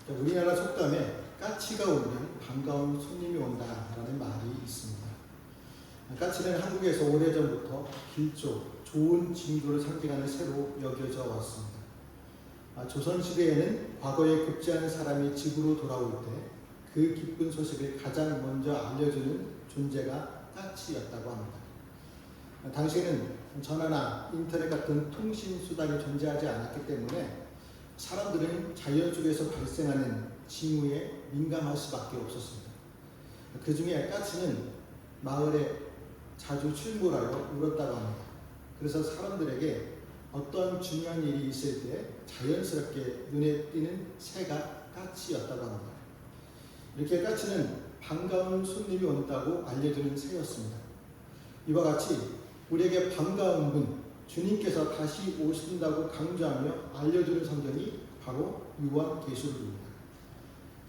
우리나라 속담에 까치가 오면 반가운 손님이 온다라는 말이 있습니다. 까치는 한국에서 오래전부터 길조, 좋은 징조를 상징하는 새로 여겨져 왔습니다. 조선시대에는 과거에 급제한 사람이 집으로 돌아올 때 그 기쁜 소식을 가장 먼저 알려주는 존재가 까치였다고 합니다. 당시에는 전화나 인터넷 같은 통신 수단이 존재하지 않았기 때문에 사람들은 자연 속에서 발생하는 징후에 민감할 수밖에 없었습니다. 그 중에 까치는 마을에 자주 출몰하여 울었다고 합니다. 그래서 사람들에게 어떤 중요한 일이 있을 때 자연스럽게 눈에 띄는 새가 까치였다고 합니다. 이렇게 까치는 반가운 손님이 온다고 알려주는 새였습니다. 이와 같이 우리에게 반가운 분, 주님께서 다시 오신다고 강조하며 알려주는 성경이 바로 요한계시록입니다.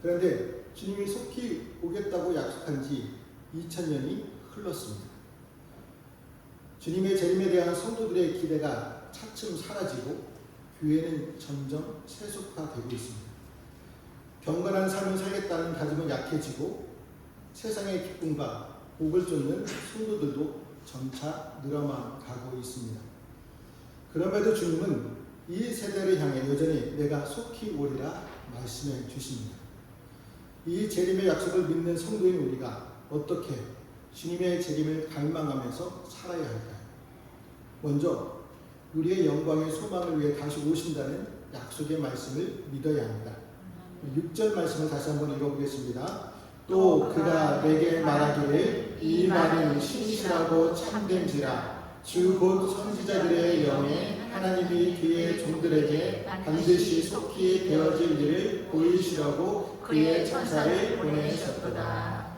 그런데 주님이 속히 오겠다고 약속한 지 2000년이 흘렀습니다. 주님의 재림에 대한 성도들의 기대가 차츰 사라지고 교회는 점점 세속화되고 있습니다. 경건한 삶을 살겠다는 다짐은 약해지고 세상의 기쁨과 복을 쫓는 성도들도 점차 늘어만 가고 있습니다. 그럼에도 주님은 이 세대를 향해 여전히 내가 속히 오리라 말씀해 주십니다. 이 재림의 약속을 믿는 성도인 우리가 어떻게 주님의 재림을 갈망하면서 살아야 할까요? 먼저 우리의 영광의 소망을 위해 다시 오신다는 약속의 말씀을 믿어야 합니다. 6절 말씀을 다시 한번 읽어보겠습니다. 또 그가 내게 말하기를 이 말은 신실하고 참된지라 주 곧 선지자들의 영에 하나님이 그의 종들에게 반드시 속히 되어질 일을 보이시라고 그의 천사를 보내셨도다.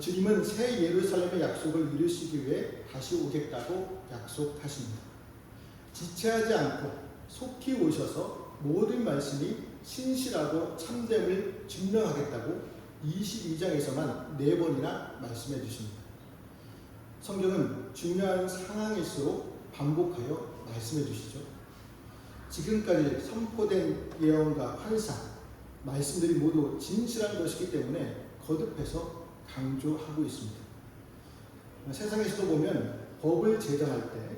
주님은 새 예루살렘의 약속을 이루시기 위해 다시 오겠다고 약속하십니다. 지체하지 않고 속히 오셔서 모든 말씀이 신실하고 참됨을 증명하겠다고 22장에서만 4번이나 말씀해 주십니다. 성경은 중요한 상황일수록 반복하여 말씀해 주시죠. 지금까지 선포된 예언과 환상, 말씀들이 모두 진실한 것이기 때문에 거듭해서 강조하고 있습니다. 세상에서도 보면 법을 제정할 때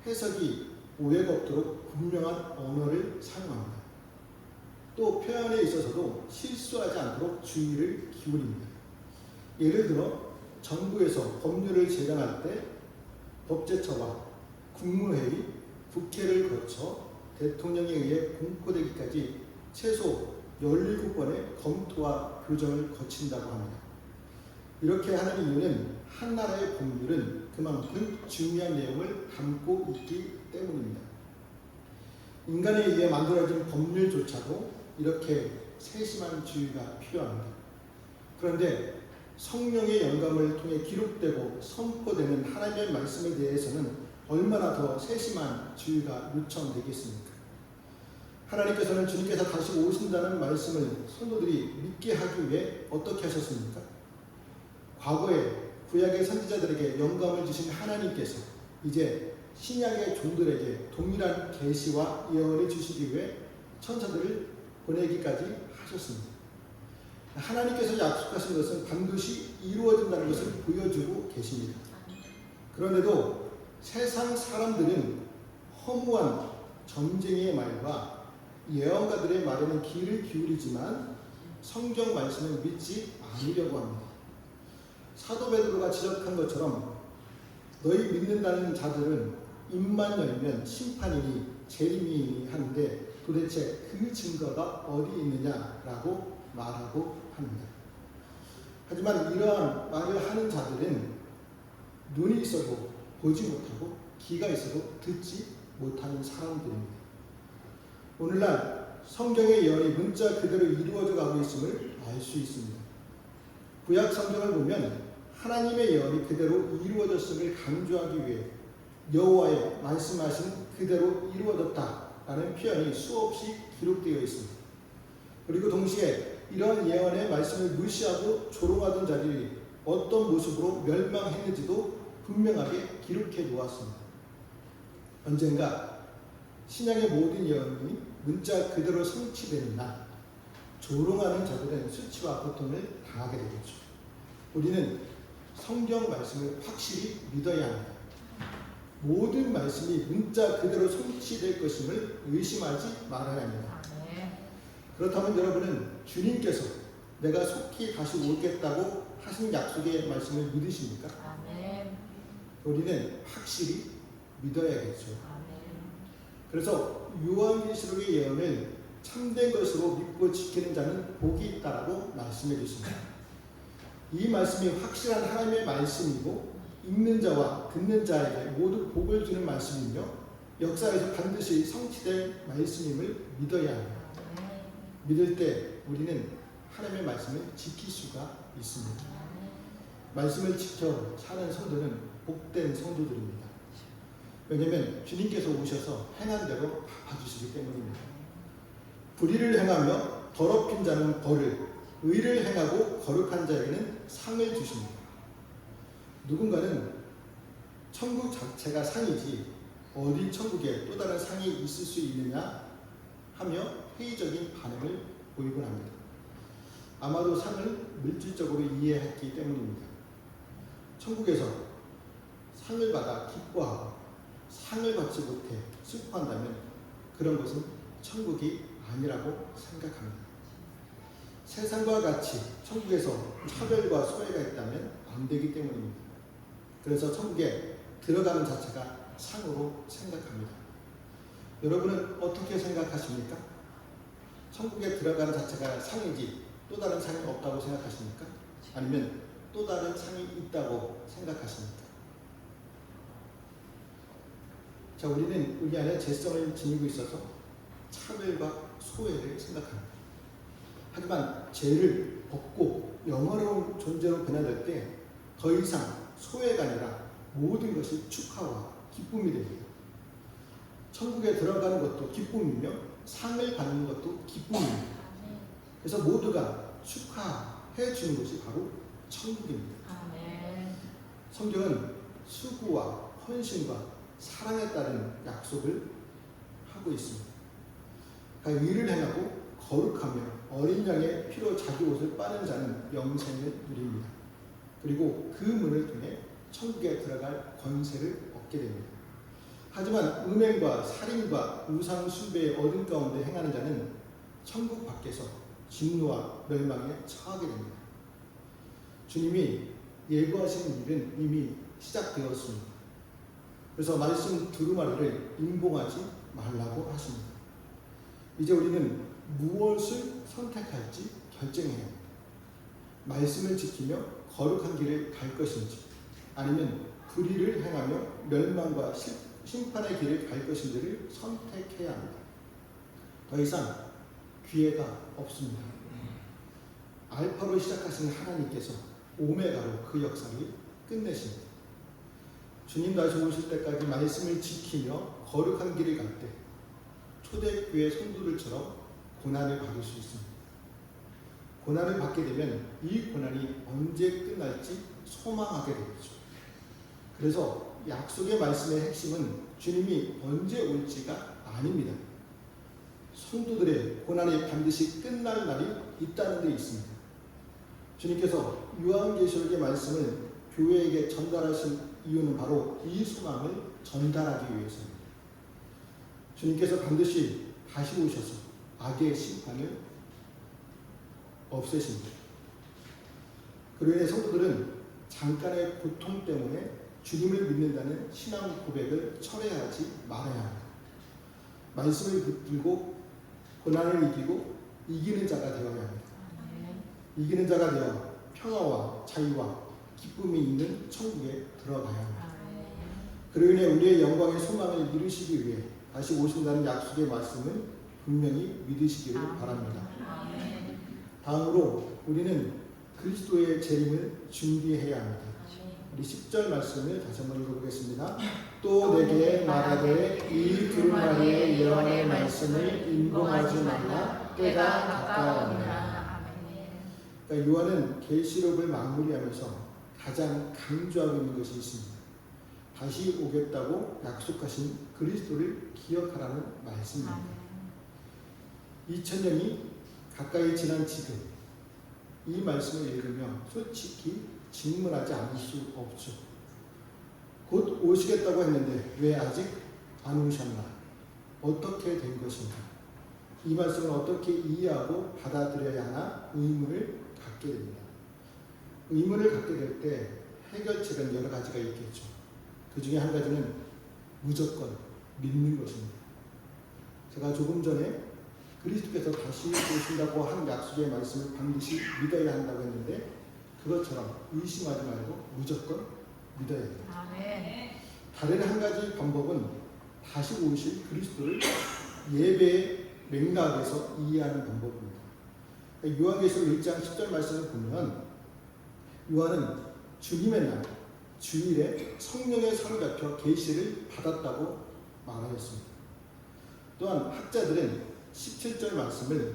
해석이 오해가 없도록 분명한 언어를 사용합니다. 또 표현에 있어서도 실수하지 않도록 주의를 기울입니다. 예를 들어 정부에서 법률을 제정할 때 법제처와 국무회의, 국회를 거쳐 대통령에 의해 공포되기까지 최소 17번의 검토와 교정을 거친다고 합니다. 이렇게 하는 이유는 한 나라의 법률은 그만큼 중요한 내용을 담고 있기 때문입니다. 인간에 의해 만들어진 법률조차도 이렇게 세심한 주의가 필요합니다. 그런데 성령의 영감을 통해 기록되고 선포되는 하나님의 말씀에 대해서는 얼마나 더 세심한 주의가 요청되겠습니까? 하나님께서는 주님께서 다시 오신다는 말씀을 성도들이 믿게 하기 위해 어떻게 하셨습니까? 과거에 구약의 선지자들에게 영감을 주신 하나님께서 이제 신약의 종들에게 동일한 계시와 예언을 주시기 위해 천사들을 보내기까지 하셨습니다. 하나님께서 약속하신 것은 반드시 이루어진다는 것을 보여주고 계십니다. 그런데도 세상 사람들은 허무한 점쟁이의 말과 예언가들의 말에는 귀를 기울이지만 성경 말씀을 믿지 않으려고 합니다. 사도 베드로가 지적한 것처럼 너희 믿는다는 자들은 입만 열면 심판이니 재림이니 하는데 도대체 그 증거가 어디 있느냐라고 말하고 합니다. 하지만 이러한 말을 하는 자들은 눈이 있어도 보지 못하고 귀가 있어도 듣지 못하는 사람들입니다. 오늘날 성경의 예언이 문자 그대로 이루어져 가고 있음을 알 수 있습니다. 구약 성경을 보면 하나님의 예언이 그대로 이루어졌음을 강조하기 위해 여호와의 말씀하신 그대로 이루어졌다라는 표현이 수없이 기록되어 있습니다. 그리고 동시에 이러한 예언의 말씀을 무시하고 조롱하던 자들이 어떤 모습으로 멸망했는지도 분명하게 기록해 놓았습니다. 언젠가 신약의 모든 예언이 문자 그대로 성취되는 날, 조롱하는 자들은 수치와 고통을 당하게 되겠죠. 우리는 성경 말씀을 확실히 믿어야 합니다. 모든 말씀이 문자 그대로 성취될 것임을 의심하지 말아야 합니다. 그렇다면 여러분은 주님께서 내가 속히 다시 오겠다고 하신 약속의 말씀을 믿으십니까? 우리는 확실히 믿어야겠죠. 그래서 요한계시록의 예언을 참된 것으로 믿고 지키는 자는 복이 있다라고 말씀해 주십니다. 이 말씀이 확실한 하나님의 말씀이고 읽는 자와 듣는 자에게 모두 복을 주는 말씀이며 역사에서 반드시 성취될 말씀임을 믿어야 합니다. 믿을 때 우리는 하나님의 말씀을 지킬 수가 있습니다. 말씀을 지켜 사는 성도는 복된 성도들입니다. 왜냐하면 주님께서 오셔서 행한 대로 갚아주시기 때문입니다. 불의를 행하며 더럽힌 자는 벌을, 의를 행하고 거룩한 자에게는 상을 주십니다. 누군가는 천국 자체가 상이지 어디 천국에 또 다른 상이 있을 수 있느냐 하며 회의적인 반응을 보이곤 합니다. 아마도 상을 물질적으로 이해했기 때문입니다. 천국에서 상을 받아 기뻐하고 상을 받지 못해 슬퍼한다면 그런 것은 천국이 아니라고 생각합니다. 세상과 같이 천국에서 차별과 소외가 있다면 안 되기 때문입니다. 그래서 천국에 들어가는 자체가 상으로 생각합니다. 여러분은 어떻게 생각하십니까? 천국에 들어가는 자체가 상이지 또 다른 상이 없다고 생각하십니까? 아니면 또 다른 상이 있다고 생각하십니까? 자, 우리는 우리 안에 죄성을 지니고 있어서 차별과 소외를 생각합니다. 하지만 죄를 벗고 영원한 존재로 변화될 때 더 이상 소외가 아니라 모든 것이 축하와 기쁨이 됩니다. 천국에 들어가는 것도 기쁨이며 상을 받는 것도 기쁨입니다. 그래서 모두가 축하해 주는 것이 바로 천국입니다. 성경은 수고와 헌신과 사랑에 따른 약속을 하고 있습니다. 의를 행하고 거룩하며 어린 양의 피로 자기 옷을 빠는 자는 영생을 누립니다. 그리고 그 문을 통해 천국에 들어갈 권세를 얻게 됩니다. 하지만 음행과 살인과 우상 숭배의 어둠 가운데 행하는 자는 천국 밖에서 진노와 멸망에 처하게 됩니다. 주님이 예고하신 일은 이미 시작되었습니다. 그래서 말씀 두루마리를 인봉하지 말라고 하십니다. 이제 우리는 무엇을 선택할지 결정해야 합니다. 말씀을 지키며 거룩한 길을 갈 것인지 아니면 불의를 행하며 멸망과 심판의 길을 갈 것인지를 선택해야 합니다. 더 이상 기회가 없습니다. 알파로 시작하신 하나님께서 오메가로 그 역사를 끝내십니다. 주님 다시 오실 때까지 말씀을 지키며 거룩한 길을 갈 때 초대교회 성도들처럼 고난을 받을 수 있습니다. 고난을 받게 되면 이 고난이 언제 끝날지 소망하게 되겠죠. 그래서 약속의 말씀의 핵심은 주님이 언제 올지가 아닙니다. 성도들의 고난이 반드시 끝날 날이 있다는 데 있습니다. 주님께서 요한계시록의 말씀을 교회에게 전달하신 이유는 바로 이 소망을 전달하기 위해서입니다. 주님께서 반드시 다시 오셔서 악의 심판을 없애십니다. 그로 인해 성도들은 잠깐의 고통 때문에 주님을 믿는다는 신앙 고백을 철회하지 말아야 합니다. 말씀을 붙들고 고난을 이기고 이기는 자가 되어야 합니다. 이기는 자가 되어 평화와 자유와 기쁨이 있는 천국에 들어가야 합니다. 그로 인해 우리의 영광의 소망을 이루시기 위해 다시 오신다는 약속의 말씀을 분명히 믿으시기를 바랍니다. 다음으로 우리는 그리스도의 재림을 준비해야 합니다. 우리 10절 말씀을 다시 한번 읽어보겠습니다. 또 내게 말하되 이 두루마리의 예언의 말씀을 인봉하지 말라. 때가 가까웠느니라. 그러니까 요한은 계시록을 마무리하면서 가장 강조하고 있는 것이 있습니다. 다시 오겠다고 약속하신 그리스도를 기억하라는 말씀입니다. 2000년이 가까이 지난 지금 이 말씀을 읽으며 솔직히 질문하지 않을 수 없죠. 곧 오시겠다고 했는데 왜 아직 안 오셨나? 어떻게 된 것인가? 이 말씀을 어떻게 이해하고 받아들여야 하나 의문을 갖게 됩니다. 의문을 갖게 될 때 해결책은 여러 가지가 있겠죠. 그 중에 한 가지는 무조건 믿는 것입니다. 제가 조금 전에 그리스도께서 다시 오신다고 한 약속의 말씀을 반드시 믿어야 한다고 했는데 그것처럼 의심하지 말고 무조건 믿어야 됩니다. 다른 한 가지 방법은 다시 오실 그리스도를 예배의 맥락에서 이해하는 방법입니다. 요한계시록 1장 10절 말씀을 보면 요한은 주님의 날 주일에 성령에 사로잡혀 계시를 받았다고 말하였습니다. 또한 학자들은 17절 말씀을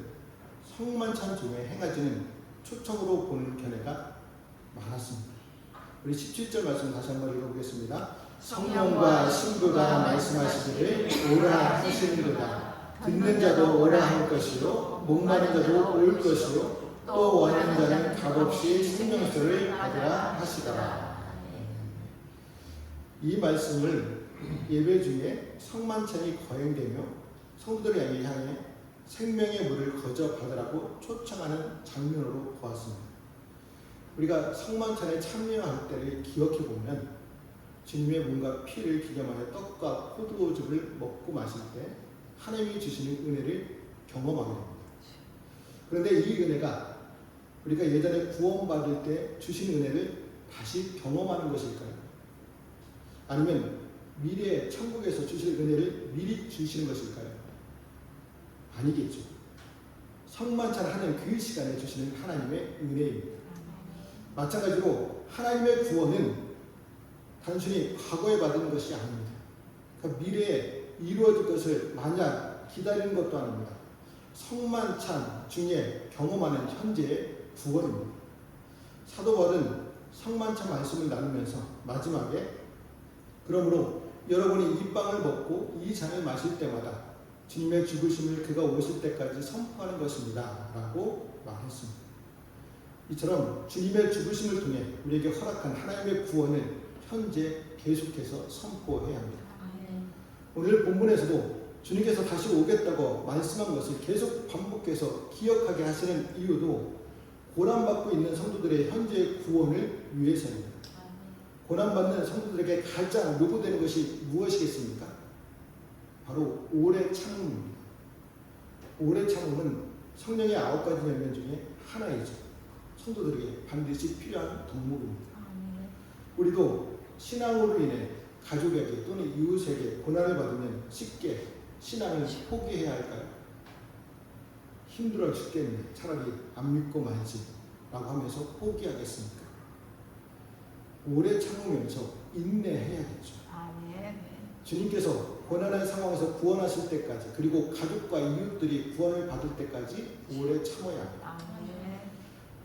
성만찬 중에 행하지는 초청으로 보는 견해가 많았습니다. 우리 17절 말씀 다시 한번 읽어보겠습니다. 성령과 신부가 말씀하시기를 오라 하시는도다. 듣는 자도 오라 할 것이요 목마른 자도 올 것이요 또 원하는 자는 값없이 생명수를 받으라 하시더라. 이 말씀을 예배 중에 성만찬이 거행되며 성도들을 향해 생명의 물을 거저 받으라고 초청하는 장면으로 보았습니다. 우리가 성만찬에 참여할 때를 기억해 보면 주님의 몸과 피를 기념하여 떡과 포도즙을 먹고 마실 때 하나님이 주시는 은혜를 경험하게 됩니다. 그런데 이 은혜가 우리가 예전에 구원받을 때 주신 은혜를 다시 경험하는 것일까요? 아니면 미래에 천국에서 주실 은혜를 미리 주시는 것일까요? 아니겠죠. 성만찬 하는 그 시간에 주시는 하나님의 은혜입니다. 마찬가지로 하나님의 구원은 단순히 과거에 받은 것이 아닙니다. 그러니까 미래에 이루어질 것을 만약 기다리는 것도 아닙니다. 성만찬 중에 경험하는 현재의 구원입니다. 사도 바울은 성만찬 말씀을 나누면서 마지막에 그러므로 여러분이 이 빵을 먹고 이 잔을 마실 때마다 주님의 죽으심을 그가 오실 때까지 선포하는 것입니다 라고 말했습니다. 이처럼 주님의 죽으심을 통해 우리에게 허락한 하나님의 구원을 현재 계속해서 선포해야 합니다. 오늘 본문에서도 주님께서 다시 오겠다고 말씀한 것을 계속 반복해서 기억하게 하시는 이유도 고난받고 있는 성도들의 현재의 구원을 위해서입니다. 고난받는 성도들에게 가장 요구되는 것이 무엇이겠습니까? 바로 오래 참음입니다. 오래 참음은 성령의 9가지 열매 중에 하나이죠. 성도들에게 반드시 필요한 덕목입니다. 우리도 신앙으로 인해 가족에게 또는 이웃에게 고난을 받으면 쉽게 신앙을 포기해야 할까요? 힘들어 죽겠네. 차라리 안 믿고 말지 라고 하면서 포기하겠습니까? 오래 참으면서 인내해야겠죠. 주님께서 고난의 상황에서 구원하실 때까지 그리고 가족과 이웃들이 구원을 받을 때까지 오래 참아야 합니다.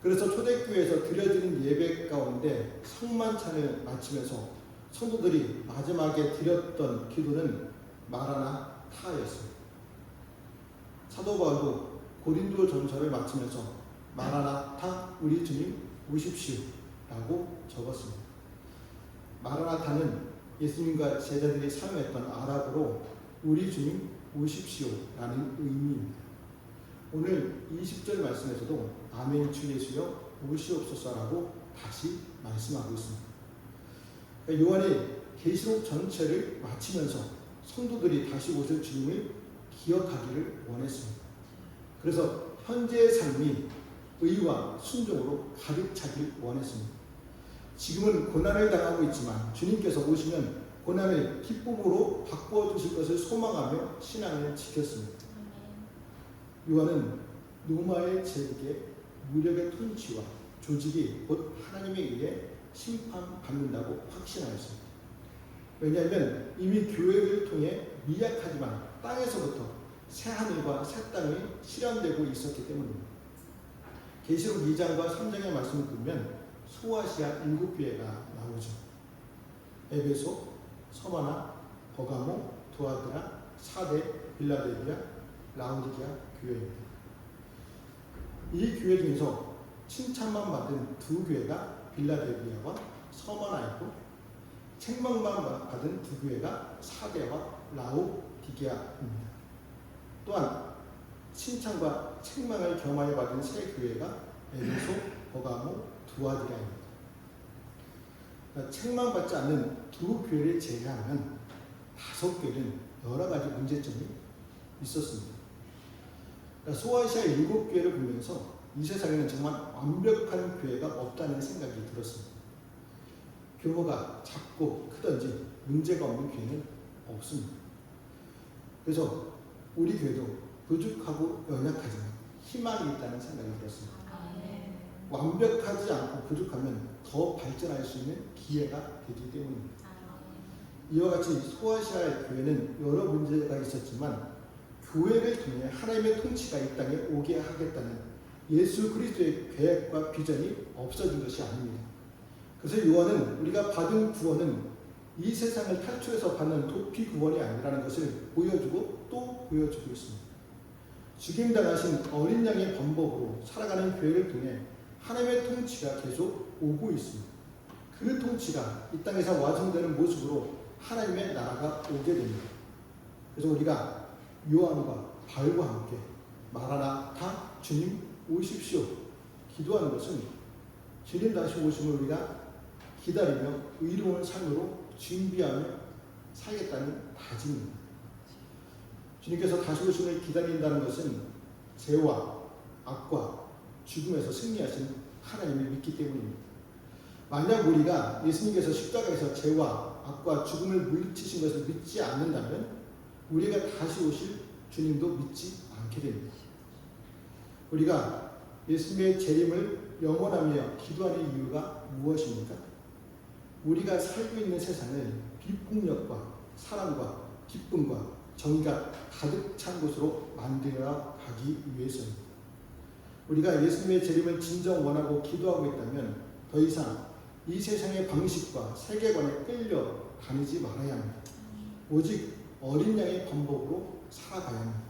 그래서 초대교회에서 드려지는 예배 가운데 성만찬을 마치면서 성도들이 마지막에 드렸던 기도는 마라나타였습니다. 사도 바울도 고린도 전서를 마치면서 마라나타 우리 주님 오십시오 라고 적었습니다. 마라나타는 예수님과 제자들이 사용했던 아랍어로 우리 주님 오십시오 라는 의미입니다. 오늘 20절 말씀에서도 아멘 주 예수여 오시옵소서라고 다시 말씀하고 있습니다. 그러니까 요한이 계시록 전체를 마치면서 성도들이 다시 오실 주님을 기억하기를 원했습니다. 그래서 현재의 삶이 의와 순종으로 가득 차길 원했습니다. 지금은 고난을 당하고 있지만 주님께서 오시면 고난을 기쁨으로 바꾸어 주실 것을 소망하며 신앙을 지켰습니다. 요한은 로마의 제국의 무력의 통치와 조직이 곧 하나님에 의해 심판받는다고 확신하였습니다. 왜냐하면 이미 교회를 통해 미약하지만 땅에서부터 새 하늘과 새 땅이 실현되고 있었기 때문입니다. 계시록 2장과 3장의 말씀을 보면 소아시아 7교회가 나오죠. 에베소, 서머나, 버가모, 두아드라, 사대, 빌라델비아, 라우디게아 교회입니다. 이 교회 중에서 칭찬만 받은 두 교회가 빌라델비아와 서머나이고, 책망만 받은 두 교회가 사대와 라우디게아입니다. 또한 칭찬과 책망을 겸하여 받은 세 교회가 에베소, 버가모, 두아디라입니다. 그러니까 책망받지 않는 두 교회를 제외하면 다섯 교회는 여러 가지 문제점이 있었습니다. 그러니까 소아시아 일곱 교회를 보면서 이 세상에는 정말 완벽한 교회가 없다는 생각이 들었습니다. 규모가 작고 크든지 문제가 없는 교회는 없습니다. 그래서 우리 교회도 부족하고 연약하지만 희망이 있다는 생각이 들었습니다. 완벽하지 않고 부족하면 더 발전할 수 있는 기회가 되기 때문입니다. 이와 같이 소아시아의 교회는 여러 문제가 있었지만 교회를 통해 하나님의 통치가 이 땅에 오게 하겠다는 예수 그리스도의 계획과 비전이 없어진 것이 아닙니다. 그래서 요한은 우리가 받은 구원은 이 세상을 탈출해서 받는 도피 구원이 아니라는 것을 보여주고 또 보여주고 있습니다. 죽임당하신 어린 양의 반복으로 살아가는 교회를 통해 하나님의 통치가 계속 오고 있습니다. 그 통치가 이 땅에서 완성되는 모습으로 하나님의 나라가 오게 됩니다. 그래서 우리가 요한과 바울과 함께 마라나타 주님 오십시오 기도하는 것은 주님 다시 오심을 우리가 기다리며 의로운 삶으로 준비하며 살겠다는 다짐입니다. 주님께서 다시 오심을 기다린다는 것은 죄와 악과 죽음에서 승리하신 하나님을 믿기 때문입니다. 만약 우리가 예수님께서 십자가에서 죄와 악과 죽음을 물리치신 것을 믿지 않는다면 우리가 다시 오실 주님도 믿지 않게 됩니다. 우리가 예수님의 재림을 영원하며 기도하는 이유가 무엇입니까? 우리가 살고 있는 세상을 비폭력과 사랑과 기쁨과 정의가 가득 찬 곳으로 만들어 가기 위해서입니다. 우리가 예수님의 재림을 진정 원하고 기도하고 있다면 더 이상 이 세상의 방식과 세계관에 끌려 다니지 말아야 합니다. 오직 어린 양의 반복으로 살아가야 합니다.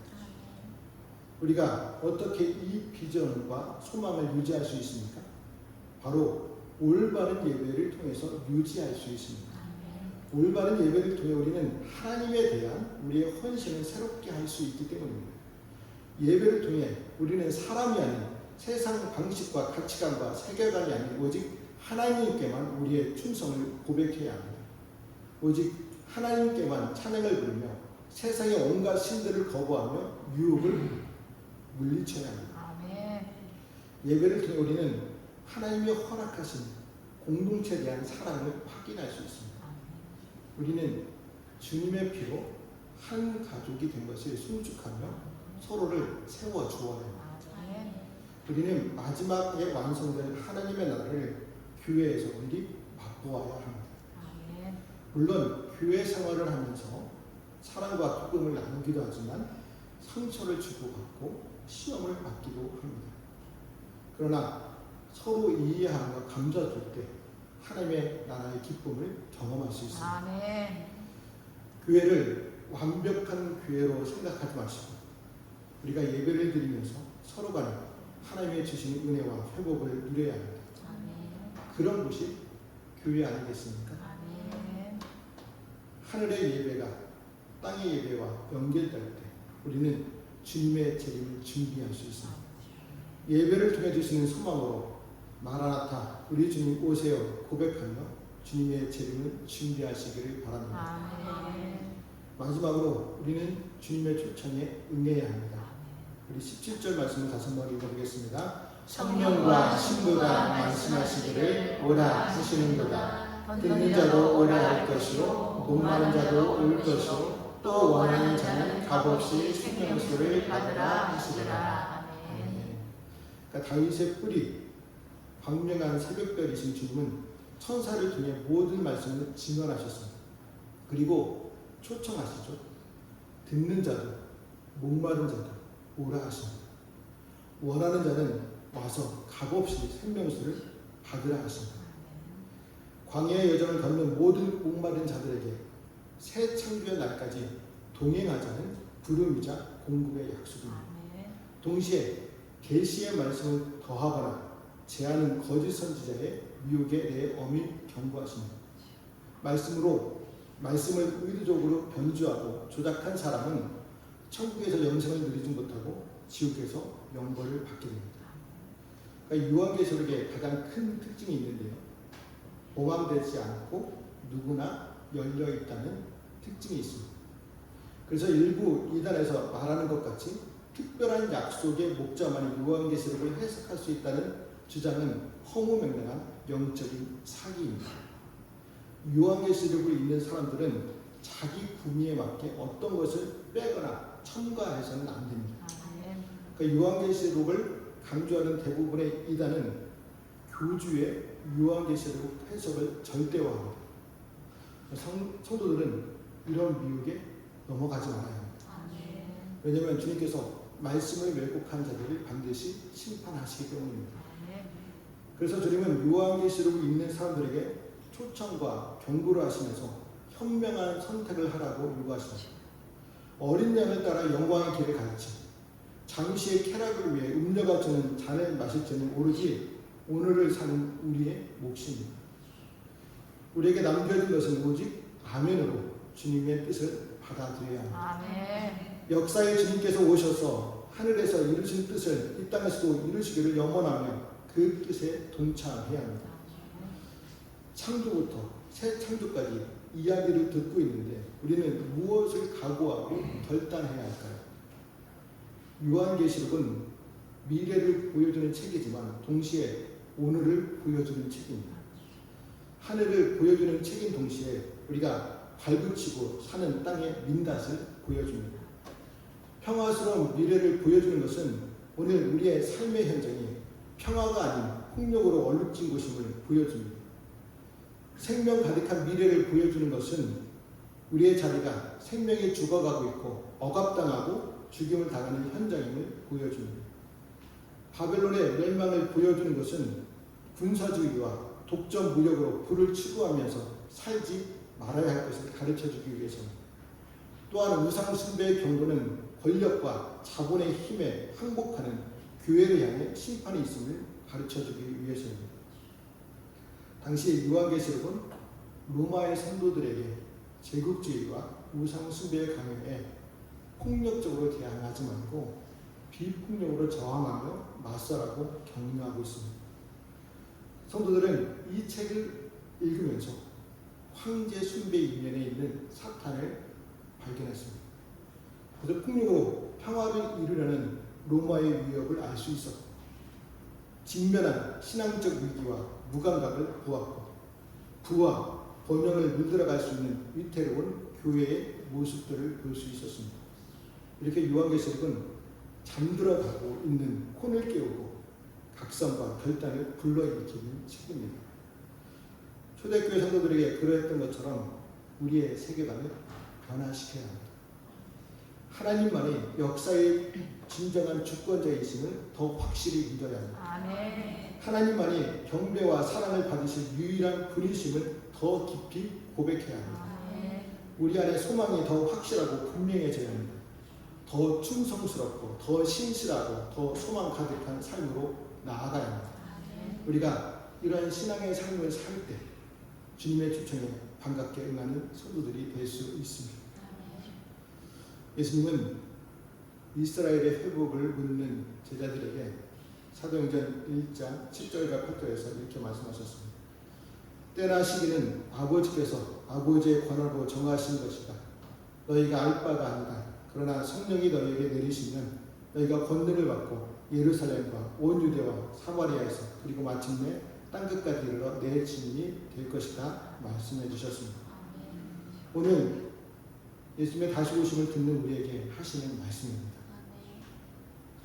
우리가 어떻게 이 비전과 소망을 유지할 수 있습니까? 바로 올바른 예배를 통해서 유지할 수 있습니다. 올바른 예배를 통해 우리는 하나님에 대한 우리의 헌신을 새롭게 할 수 있기 때문입니다. 예배를 통해 우리는 사람이 아닌 세상 방식과 가치관과 세계관이 아닌 오직 하나님께만 우리의 충성을 고백해야 합니다. 오직 하나님께만 찬양을 부르며 세상의 온갖 신들을 거부하며 유혹을 물리쳐야 합니다. 예배를 통해 우리는 하나님이 허락하신 공동체에 대한 사랑을 확인할 수 있습니다. 우리는 주님의 피로 한 가족이 된 것을 순축하며 서로를 세워주어야 합니다. 우리는 마지막에 완성될 하나님의 나라를 교회에서 우리 맛보아야 합니다. 물론 교회 생활을 하면서 사랑과 기쁨을 나누기도 하지만 상처를 주고받고 시험을 받기도 합니다. 그러나 서로 이해하며 감사줄 때 하나님의 나라의 기쁨을 경험할 수 있습니다. 교회를 완벽한 교회로 생각하지 마시고 우리가 예배를 드리면서 서로 간에 하나님의 주신 은혜와 회복을 누려야 합니다. 그런 곳이 교회 아니겠습니까? 하늘의 예배가 땅의 예배와 연결될 때 우리는 주님의 재림을 준비할 수 있습니다. 예배를 통해 주시는 소망으로 마라나타 우리 주님 오세요 고백하며 주님의 재림을 준비하시기를 바랍니다. 마지막으로 우리는 주님의 초청에 응해야 합니다. 우리 17절 말씀을 다시 한번 읽어보겠습니다. 성령과 신부가 말씀하시기를 오라 하시는도다. 듣는 자도 오라 할 것이요 목마른 자도 올 것이요 또 원하는 자는 값없이 생명수를 받으라 하시리라. 그러니까 다윗의 뿌리 광명한 새벽별이신 주님은 천사를 통해 모든 말씀을 증언하셨습니다. 그리고 초청하시죠. 듣는 자도 목마른 자도 오라 하십니다. 원하는 자는 와서 값없이 생명수를 받으라 하십니다. 광야의 여정을 걷는 모든 목마른 자들에게 새 창조의 날까지 동행하자는 부름이자 공급의 약속입니다. 동시에 계시의 말씀을 더하거나 제하는 거짓 선지자의 미혹에 대해 엄히 경고하십니다. 말씀을 의도적으로 변주하고 조작한 사람은 천국에서 영생을 누리지 못하고 지옥에서 영벌을 받게 됩니다. 그러니까 요한계시록의 가장 큰 특징이 있는데요. 봉함되지 않고 누구나 열려 있다는 특징이 있습니다. 그래서 일부 이단에서 말하는 것 같이 특별한 약속의 목자만이 요한계시록을 해석할 수 있다는 주장은 허무맹랑한 영적인 사기입니다. 요한계시록을 읽는 사람들은 자기 구미에 맞게 어떤 것을 빼거나 첨가해서는 안 됩니다. 그러니까 요한계시록을 강조하는 대부분의 이단은 교주의 요한계시록 해석을 절대화합니다. 성도들은 이런 미혹에 넘어가지 말아야 합니다. 왜냐하면 주님께서 말씀을 왜곡한 자들을 반드시 심판하시기 때문입니다. 그래서 주님은 요한계시록을 읽는 사람들에게 초청과 경고를 하시면서 현명한 선택을 하라고 요구하십니다. 어린 양을 따라 영광의 길을 갈지 잠시의 쾌락을 위해 음료가 주는 잔을 마실지는 오로지 오늘을 사는 우리의 몫입니다. 우리에게 남겨진 것은 오직 아멘으로 주님의 뜻을 받아들여야 합니다. 역사에 주님께서 오셔서 하늘에서 이루신 뜻을 이 땅에서도 이루시기를 염원하며 그 뜻에 동참해야 합니다. 창조부터 새 창조까지 이야기를 듣고 있는데 우리는 무엇을 각오하고 결단해야 할까요? 요한계시록은 미래를 보여주는 책이지만 동시에 오늘을 보여주는 책입니다. 하늘을 보여주는 책인 동시에 우리가 발붙이고 사는 땅의 민낯을 보여줍니다. 평화스러운 미래를 보여주는 것은 오늘 우리의 삶의 현장이 평화가 아닌 폭력으로 얼룩진 곳임을 보여줍니다. 생명 가득한 미래를 보여주는 것은 우리의 자리가 생명이 죽어가고 있고 억압당하고 죽임을 당하는 현장임을 보여줍니다. 바벨론의 멸망을 보여주는 것은 군사주의와 독점 무력으로 부를 추구하면서 살지 말아야 할 것을 가르쳐주기 위해서입니다. 또한 우상 숭배의 경고는 권력과 자본의 힘에 항복하는 교회를 향해 심판이 있음을 가르쳐주기 위해서입니다. 당시 요한계시록은 로마의 성도들에게 제국주의와 우상 숭배의 강요에 폭력적으로 대항하지 말고 비폭력으로 저항하며 맞서라고 격려하고 있습니다. 성도들은 이 책을 읽으면서 황제 숭배 이면에 있는 사탄을 발견했습니다. 그래서 폭력으로 평화를 이루려는 로마의 위협을 알 수 있었고 직면한 신앙적 위기와 무감각을 보았고 부와 번영을 물들어갈 수 있는 위태로운 교회의 모습들을 볼 수 있었습니다. 이렇게 요한계시록은 잠들어가고 있는 혼을 깨우고 각성과 결단을 불러일으키는 책입니다. 초대교회 성도들에게 그러했던 것처럼 우리의 세계관을 변화시켜야 합니다. 하나님만이 역사의 진정한 주권자이심을 더 확실히 믿어야 합니다. 하나님만이 경배와 사랑을 받으실 유일한 분이심을 더 깊이 고백해야 합니다. 우리 안에 소망이 더 확실하고 분명해져야 합니다. 더 충성스럽고 더 신실하고 더 소망 가득한 삶으로 나아가야 합니다. 우리가 이러한 신앙의 삶을 살 때 주님의 초청에 반갑게 응하는 성도들이 될 수 있습니다. 예수님은 이스라엘의 회복을 묻는 제자들에게 사도행전 1장 7절과 8절에서 이렇게 말씀하셨습니다. 때나 시기는 아버지께서 아버지의 권한으로 정하신 것이다. 너희가 알 바가 아니다. 그러나 성령이 너희에게 내리시면 너희가 권능을 받고 예루살렘과 온 유대와 사마리아에서 그리고 마침내 땅끝까지 이르러 내 증인이 될 것이다 말씀해 주셨습니다. 오늘 예수님의 다시 오심을 듣는 우리에게 하시는 말씀입니다.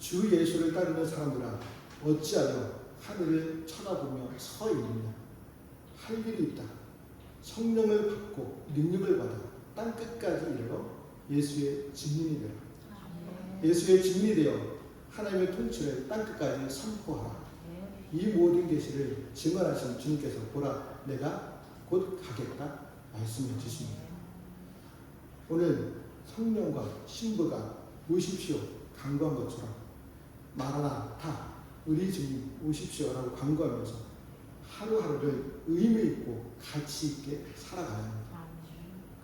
주 예수를 따르는 사람들아 어찌하여 하늘을 쳐다보며 서 있느냐. 할 일이 있다. 성령을 받고 능력을 받아 땅끝까지 이르러 예수의 증인이 되라. 예수의 증인이 되어 하나님의 통치를 땅끝까지 선포하라. 이 모든 계시를 증언하신 주님께서 보라 내가 곧 가겠다 말씀해 주십니다. 오늘 성령과 신부가 오십시오 간구한 것처럼 마라나타 우리 주님 오십시오라고 간구하면서 하루하루를 의미 있고 가치 있게 살아가야 합니다.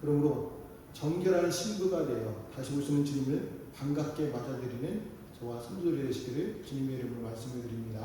그러므로 정결한 신부가 되어 다시 오시는 주님을 반갑게 맞아들이는 저와 성도들이 되시기를 주님의 이름으로 말씀을 드립니다.